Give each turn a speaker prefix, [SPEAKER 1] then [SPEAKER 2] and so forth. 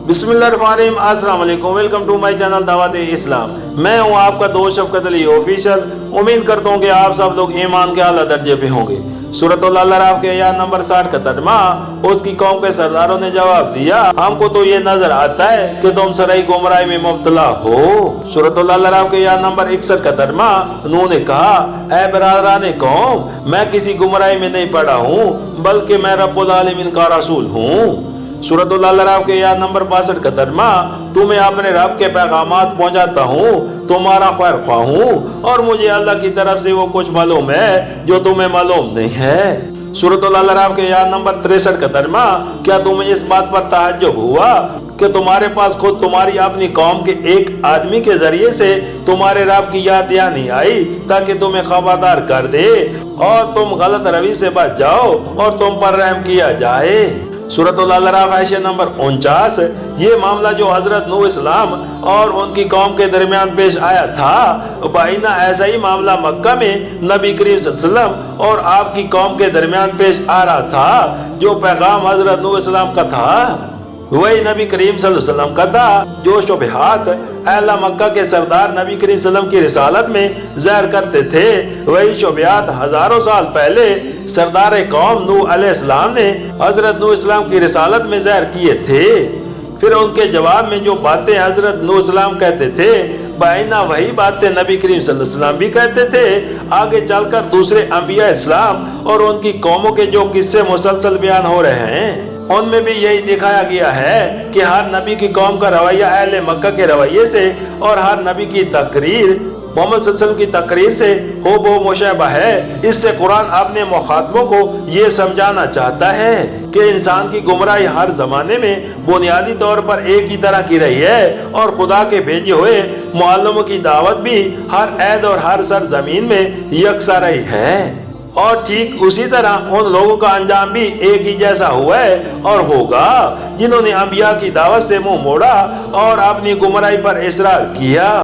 [SPEAKER 1] बिस्मिल्लाहिर्रहमानिर्रहीम, अस्सलाम वालेकुम, वेलकम टू माय चैनल दावत इस्लाम। मैं हूं आपका दोस्त शफकत अली ऑफिशियल। उम्मीद करता हूं कि आप सब लोग ईमान के आला दर्जे पे होंगे। सूरतुल अराफ के आयत नंबर 60 का तर्जुमा, उसकी कौम के सरदारों ने जवाब दिया, हमको तो ये नजर आता है कि तुम सराई गुमराही में मुब्तला हो। सूरतुल अराफ के आयत नंबर 61 का तर्जुमा, नूह ने कहा, ऐ बरादरान कौम, मैं किसी गुमराही में नहीं पड़ा हूँ, बल्कि मैं रब्बुल आलमीन का रसूल हूँ। सूरतुल अराफ के आयत नंबर 62 का तर्जुमा, तुम्हें अपने रब के पैगामात पहुंचाता हूँ, तुम्हारा खैर ख्वाह हूँ, और मुझे अल्लाह की तरफ से वो कुछ मालूम है जो तुम्हें मालूम नहीं है। सूरतुल अराफ के आयत नंबर 63 का तर्जुमा, क्या तुम्हें इस बात पर ताज्जुब हुआ कि तुम्हारे पास खुद तुम्हारी अपनी कौम के एक आदमी के जरिए से तुम्हारे रब की याद नहीं आई ताकि तुम्हें खबरदार कर दे और तुम गलत रवि से बच जाओ और तुम पर रहम किया जाए। सूरतुल अराफ आयत नंबर 49, ये मामला जो हजरत नूह इस्लाम और उनकी कौम के दरमियान पेश आया था, बाइना ऐसा ही मामला मक्का में नबी करीम सल्लल्लाहु अलैहि वसल्लम और आपकी कौम के दरमियान पेश आ रहा था। जो पैगाम हजरत नूह इस्लाम का था वही नबी करीम सल्लल्लाहु अलैहि वसल्लम का था। जो शुबहात अहले मक्का के सरदार नबी करीम सल्लल्लाहु अलैहि वसल्लम की रिसालत में ज़हर करते थे, वही शुबहात हजारों साल पहले सरदार कौम नूह अलैहिस्सलाम ने हजरत नूह इस्लाम की रिसालत में ज़हर किए थे। फिर उनके जवाब में जो बातें हजरत नूह इस्लाम कहते थे, बाइना वही बातें नबी करीम सल्लल्लाहु अलैहि वसल्लम भी कहते थे। आगे चलकर दूसरे अंबिया इस्लाम और उनकी कौमों के जो किस्से मुसलसल बयान हो रहे हैं, उनमें भी यही दिखाया गया है कि हर नबी की कौम का रवैया अहले मक्का के रवैये से और हर नबी की तकरीर मोहम्मद सल्लल्लाहु अलैहि वसल्लम की तकरीर से हो बो मुशबह है। इससे कुरान अपने मुखातबों को ये समझाना चाहता है कि इंसान की गुमराही हर जमाने में बुनियादी तौर पर एक ही तरह की रही है और खुदा के भेजे हुए मुअल्लिमों की दावत भी हर ऐद और हर सरजमीन में यकसा रही है। और ठीक उसी तरह उन लोगों का अंजाम भी एक ही जैसा हुआ है और होगा जिन्होंने अंबिया की दावत से मुंह मोड़ा और अपनी गुमराही पर इसरार किया।